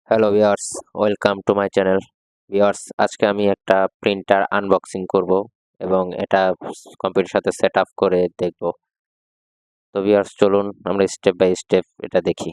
Hello viewers, welcome to my channel. Viewers, আজকে আমি একটা প্রিন্টার আনবক্সিং করব এবং এটা কম্পিউটারের সাথে সেট আপ করে দেখব। তো ভিউয়ার্স, চলুন আমরা স্টেপ বাই স্টেপ এটা দেখি।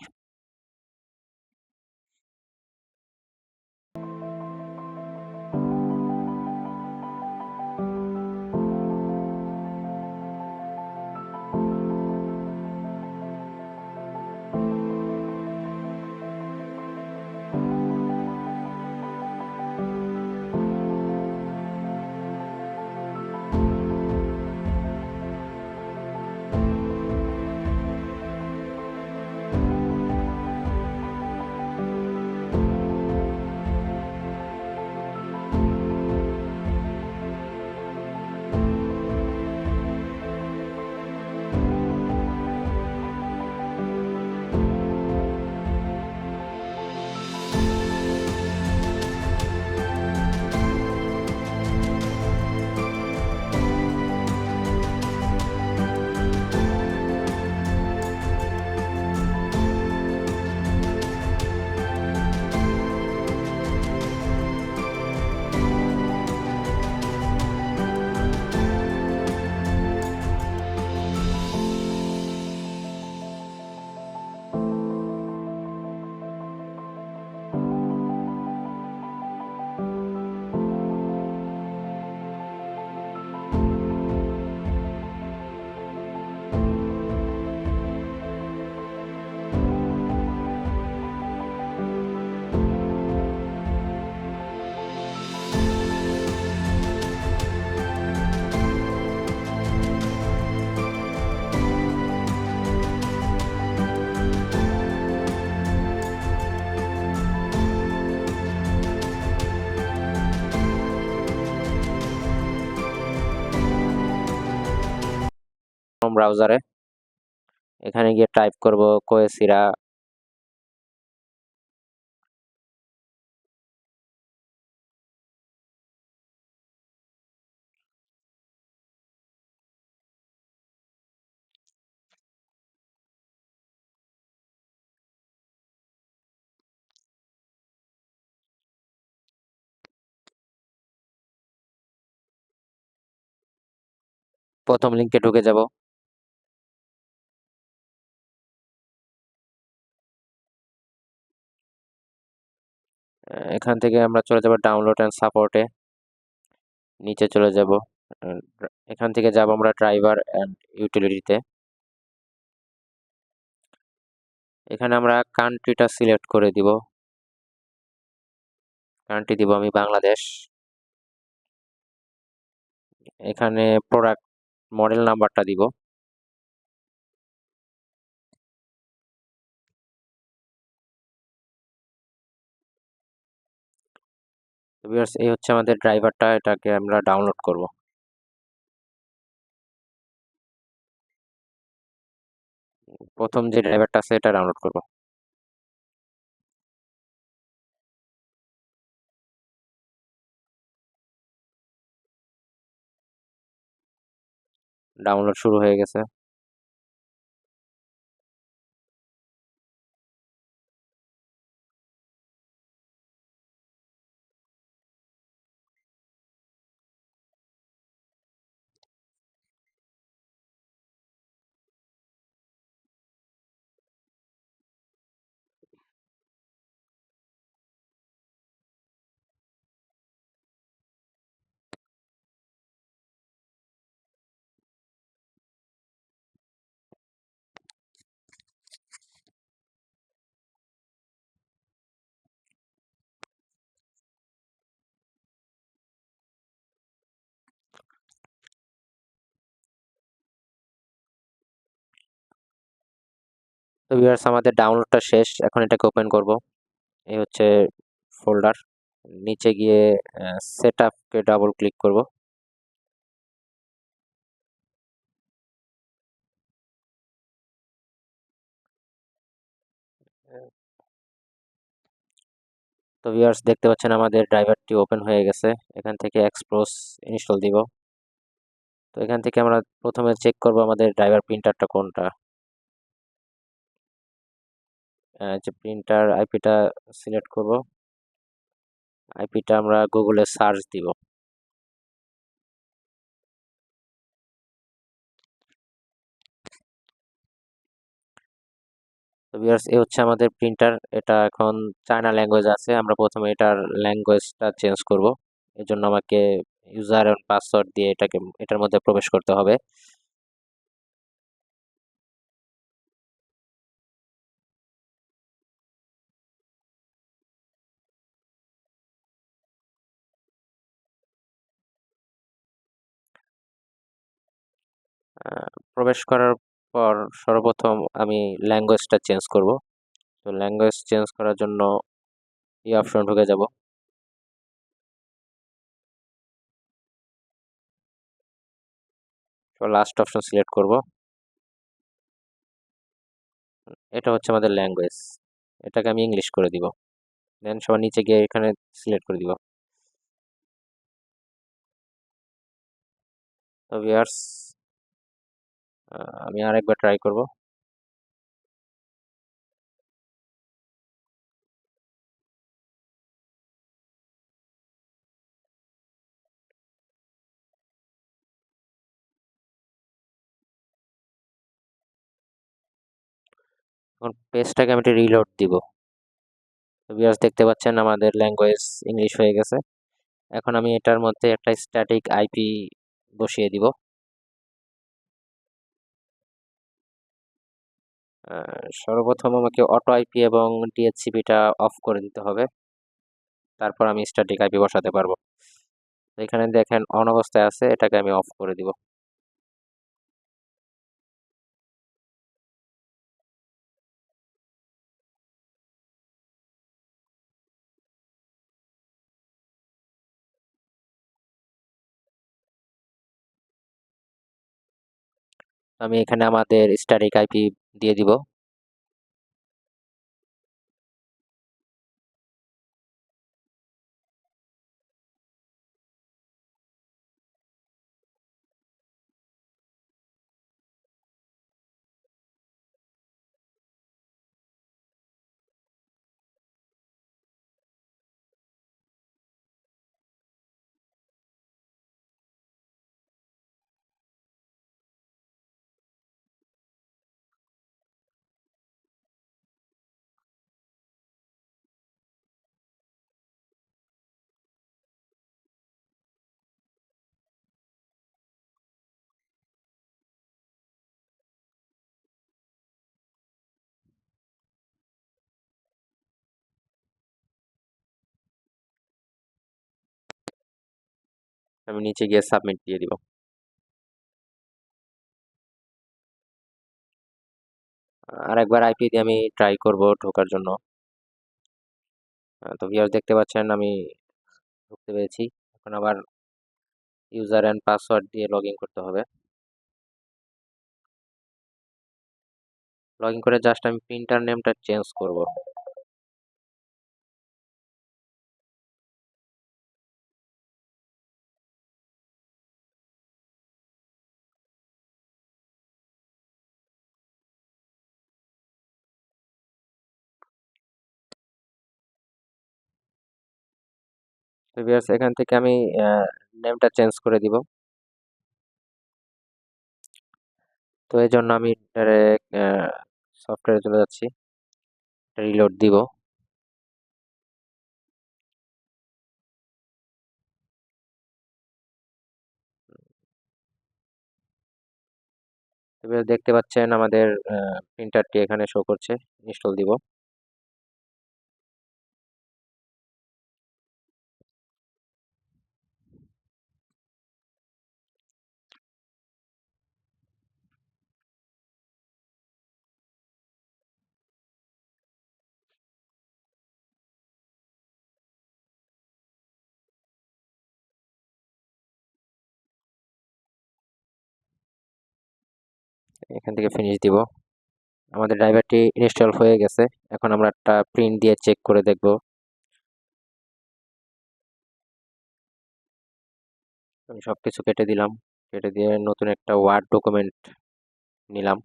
ব্রাউজারে এখানে গিয়ে টাইপ করব কোয়েসিরা। প্রথম লিংকে ঢুকে যাব। এখান থেকে আমরা চলে যাব ডাউনলোড অ্যান্ড সাপোর্টে। নিচে চলে যাব। এখান থেকে যাব আমরা ড্রাইভার অ্যান্ড ইউটিলিটিতে। এখানে আমরা কান্ট্রিটা সিলেক্ট করে দিব। কান্ট্রি দিব আমি বাংলাদেশ। এখানে প্রোডাক্ট মডেল নাম্বারটা দিব। ভিউয়ার্স, এই হচ্ছে আমাদের ড্রাইভারটা, এটাকে আমরা ডাউনলোড করব। প্রথম যে ড্রাইভারটা আছে এটা ডাউনলোড করব। ডাউনলোড শুরু হয়ে গেছে। তো ভিউয়ার্স, আমাদের ডাউনলোডটা শেষ। এখন এটাকে ওপেন করব। এই হচ্ছে ফোল্ডার। নিচে গিয়ে সেট আপকে ডাবল ক্লিক করব। তো ভিউয়ার্স, দেখতে পাচ্ছেন আমাদের ড্রাইভারটি ওপেন হয়ে গেছে। এখান থেকে এক্সপ্লোস ইনস্টল দিব। তো এখান থেকে আমরা প্রথমে চেক করব আমাদের ড্রাইভার প্রিন্টারটা কোনটা। যে প্রিন্টার আইপিটা সিলেক্ট করব। আইপিটা আমরা গুগলে সার্চ দিব। তো ভিউয়ার্স, এই হচ্ছে আমাদের প্রিন্টার। এটা এখন চায়না ল্যাঙ্গুয়েজ আছে। আমরা প্রথমে এটার ল্যাঙ্গুয়েজটা চেঞ্জ করব। এর জন্য আমাকে ইউজার এবং পাসওয়ার্ড দিয়ে এটার মধ্যে প্রবেশ করতে হবে। প্রবেশ করার পর সর্বপ্রথম আমি ল্যাঙ্গুয়েজটা চেঞ্জ করব। তো ল্যাঙ্গুয়েজ চেঞ্জ করার জন্য এই অপশন ঢুকে যাব। তো লাস্ট অপশন সিলেক্ট করব। এটা হচ্ছে আমাদের ল্যাঙ্গুয়েজ। এটাকে আমি ইংলিশ করে দিব। দেন সবার নিচে গিয়ে এখানে সিলেক্ট করে দিব। তো ভিউয়ার্স, আমি আরেকবার ট্রাই করব। এখন পেজটাকে আমি রিলোড দিব। তো ভিউয়ার্স, দেখতে পাচ্ছেন আমাদের ল্যাঙ্গুয়েজ ইংলিশ হয়ে গেছে। এখন আমি এটার মধ্যে একটা স্ট্যাটিক আইপি বসিয়ে দিব। সর্বপ্রথম আমাকে অটো আইপি এবং ডিএচসিপিটা অফ করে দিতে হবে। তারপর আমি স্ট্যাটিক আইপি বসাতে পারবো। তো এখানে দেখেন অন অবস্থায় আছে, এটাকে আমি অফ করে দিব। আমি এখানে আমাদের স্ট্যাটিক আইপি দিয়ে দিব। আমি নিচে গিয়ে সাবমিট দিয়ে দিব। আরেকবার আইপি দিয়ে আমি ট্রাই করব ঢোকার জন্য। তো ভিউয়ার্স, দেখতে পাচ্ছেন আমি ঢুকতে পেরেছি। এখন আবার ইউজার এন্ড পাসওয়ার্ড দিয়ে লগ ইন করতে হবে। লগ ইন করে জাস্ট আমি প্রিন্টার নেমটা চেঞ্জ করব। তো ভিউয়ার্স, এখান থেকে আমি নেমটা চেঞ্জ করে দিব। তো এই জন্য আমি ডাইরেক্ট সফটওয়্যারে চলে যাচ্ছি, রিলোড দিব। এবার দেখতে পাচ্ছেন আমাদের প্রিন্টারটি এখানে শো করছে। ইনস্টল দিব। এখান থেকে ফিনিশ দিব। আমাদের ড্রাইভারটি ইনস্টল হয়ে গেছে। এখন আমরা একটা প্রিন্ট দিয়ে চেক করে দেখব। আমি সবকিছু কেটে দিলাম। কেটে দিয়ে নতুন একটা ওয়ার্ড ডকুমেন্ট নিলাম।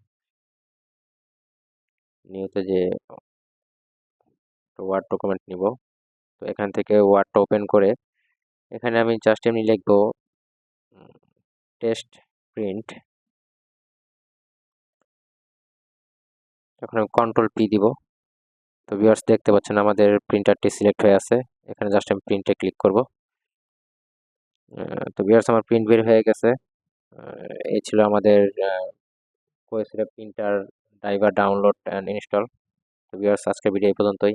নিয়ে যে তো ওয়ার্ড ডকুমেন্ট নিব। তো এখান থেকে ওয়ার্ডটা ওপেন করে এখানে আমি জাস্ট এমনি লিখবো টেস্ট প্রিন্ট। এখন আমি কন্ট্রোল পি দিব। তো ভিউয়ার্স দেখতে পাচ্ছেন আমাদের প্রিন্টারটি সিলেক্ট হয়ে আছে। এখানে জাস্ট আমি প্রিন্টে ক্লিক করব। তো ভিউয়ার্স আমার প্রিন্ট বের হয়ে গেছে। এই ছিল আমাদের কোয়েসিরা printer driver download and install. তো ভিউয়ার্স আজকের ভিডিও এই পর্যন্তই।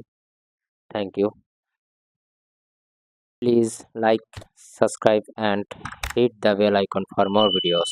Thank you. Please like, subscribe and hit the bell icon for more videos.